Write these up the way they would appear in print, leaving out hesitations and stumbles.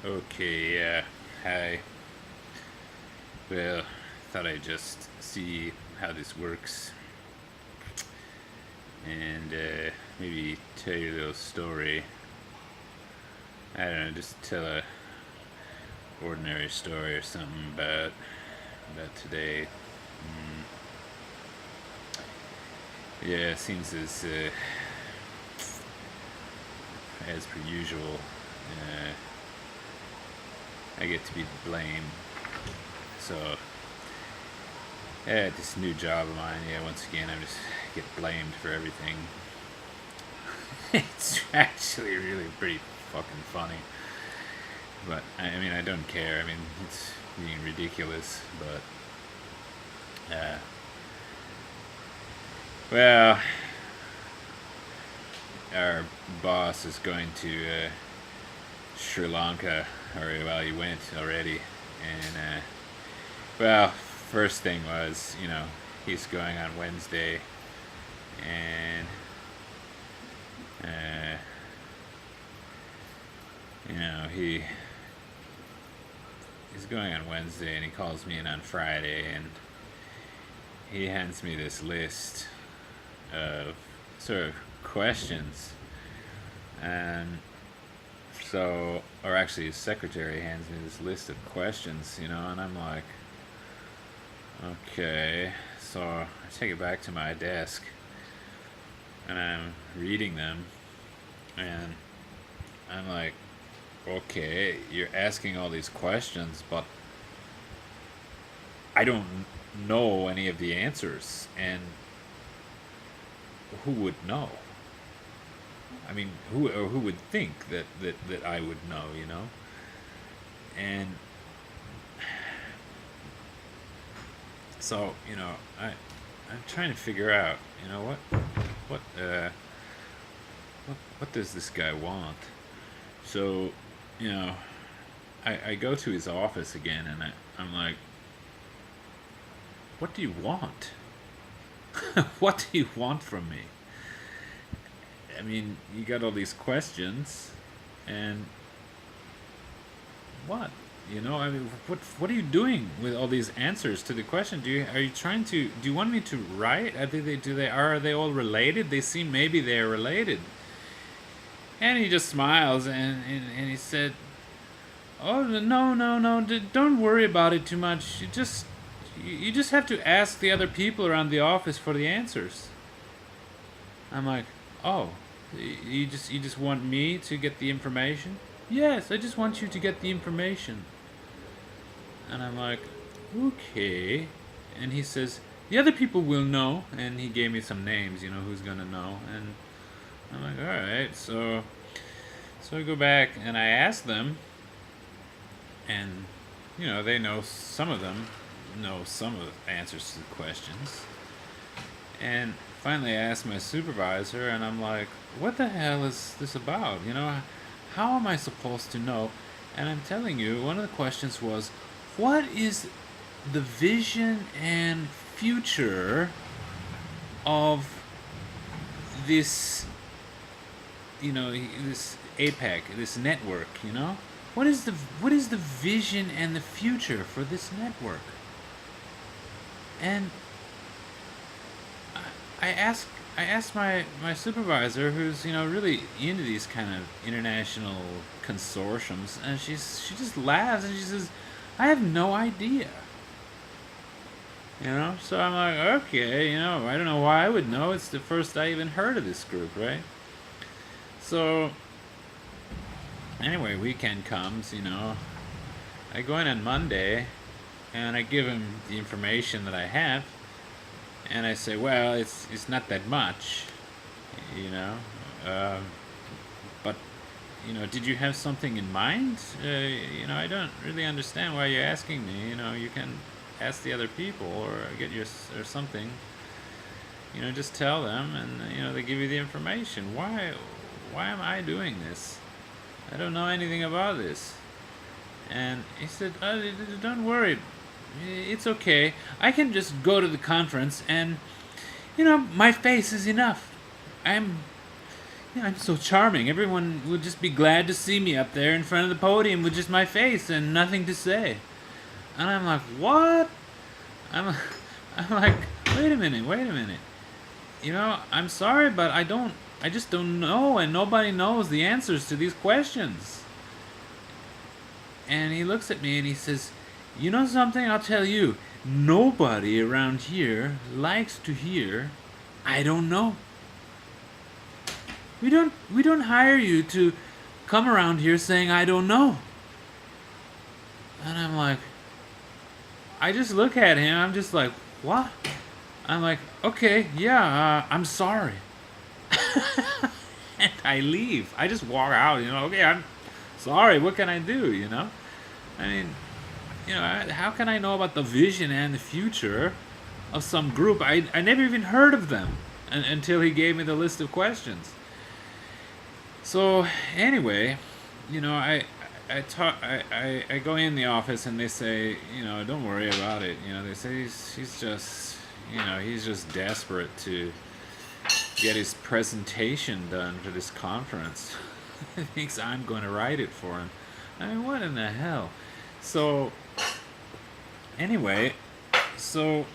Okay, yeah. Hi. Well, thought I'd just see how this works and maybe tell you a little story. I don't know, just tell a ordinary story or something about today. Yeah, it seems as per usual, I get to be blamed. So, at this new job of mine, yeah, once again, I just get blamed for everything. It's actually really pretty fucking funny. But, I mean, I don't care. I mean, it's being ridiculous, but, well, our boss is going to Sri Lanka, or well, he went already, and well, first thing was, he's going on Wednesday, and he's going on Wednesday, and he calls me in on Friday, and he hands me this list of sort of questions, and so, or actually his secretary hands me this list of questions, and I'm like, okay. So I take it back to my desk, and I'm reading them, and I'm like, okay, you're asking all these questions, but I don't know any of the answers, and who would know? I mean, who would think that I would know, And so, I'm trying to figure out, what what does this guy want? So, I go to his office again, and I'm like, what do you want? What do you want from me? I mean, you got all these questions, and what? I mean, what are you doing with all these answers to the question? Are you trying to? Do you want me to write? Are they all related? They seem maybe they're related. And he just smiles, and he said, "Oh, no, don't worry about it too much. You just have to ask the other people around the office for the answers." I'm like, "Oh, you just want me to get the information?" "Yes, I just want you to get the information." And I'm like, "Okay." And he says, "The other people will know," and he gave me some names, who's gonna know. And I'm like, "All right." So I go back and I ask them, and they know, some of them know some of the answers to the questions. And finally I asked my supervisor, and I'm like, what the hell is this about? How am I supposed to know? And I'm telling you, one of the questions was, what is the vision and future of this, this APEC, this network, What is the vision and the future for this network? And I asked my supervisor, who's really into these kind of international consortiums, and she just laughs, and she says, "I have no idea." So I'm like, okay, I don't know why I would know. It's the first I even heard of this group, right? So anyway, weekend comes, I go in on Monday, and I give him the information that I have, and I say, well, it's not that much, but did you have something in mind? I don't really understand why you're asking me. You can ask the other people, or or something. Just tell them, and they give you the information. Why am I doing this? I don't know anything about this. And he said, don't worry, it's okay. I can just go to the conference, and my face is enough. I'm Yeah, I'm so charming. Everyone would just be glad to see me up there in front of the podium with just my face and nothing to say. And I'm like, what? I'm, I'm like, wait a minute, wait a minute. I'm sorry, but I just don't know, and nobody knows the answers to these questions. And he looks at me and he says, you know something? I'll tell you. Nobody around here likes to hear, I don't know. We don't hire you to come around here saying I don't know. And I'm like, I just look at him. I'm just like, what? I'm like, okay, yeah, I'm sorry. And I leave. I just walk out. Okay, I'm sorry. What can I do? I mean, how can I know about the vision and the future of some group? I never even heard of them until he gave me the list of questions. So anyway, I go in the office and they say, don't worry about it. They say he's just desperate to get his presentation done for this conference. He thinks I'm going to write it for him. I mean, what in the hell? So anyway, so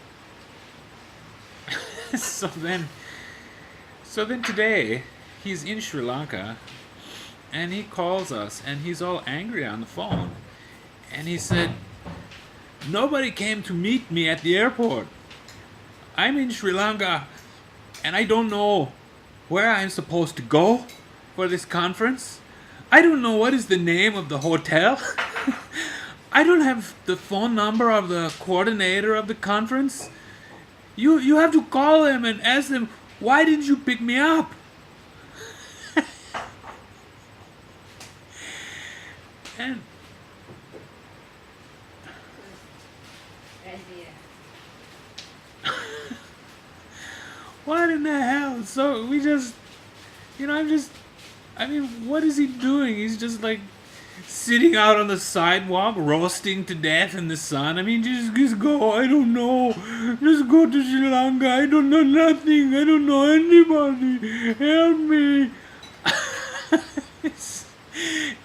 so then today he's in Sri Lanka and he calls us and he's all angry on the phone and he said, nobody came to meet me at the airport. I'm in Sri Lanka and I don't know where I'm supposed to go for this conference. I don't know what is the name of the hotel. I don't have the phone number of the coordinator of the conference. You have to call him and ask them, why didn't you pick me up? And what in the hell? So we just, what is he doing? He's just like sitting out on the sidewalk, roasting to death in the sun. I mean, just go. I don't know. Just go to Sri Lanka. I don't know nothing. I don't know anybody. Help me.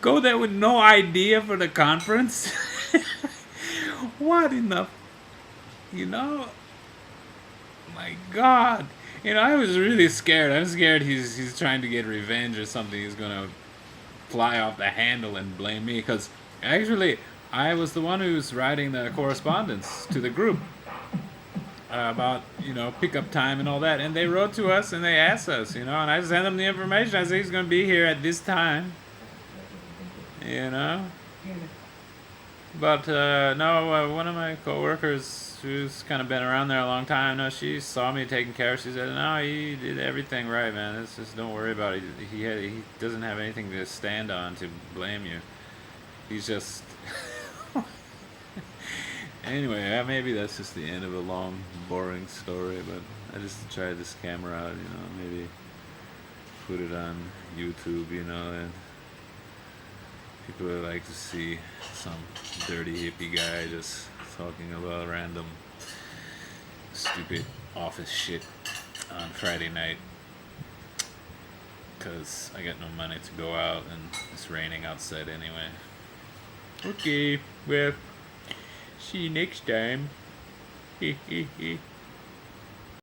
Go there with no idea for the conference. What in the, my God. I was really scared. I'm scared he's trying to get revenge or something. He's gonna fly off the handle and blame me, because actually I was the one who's writing the correspondence to the group about pickup time and all that, and they wrote to us and they asked us, and I sent them the information. I said he's gonna be here at this time, but no, one of my coworkers who's kind of been around there a long time, no, she saw me taking care. She said, no, he did everything right, man. It's just, don't worry about it. He doesn't have anything to stand on to blame you. He's just anyway, maybe that's just the end of a long, boring story, but I just tried this camera out, maybe put it on YouTube, and people would like to see some dirty hippie guy just talking about random stupid office shit on Friday night, because I got no money to go out and it's raining outside anyway. Okay, well, see you next time.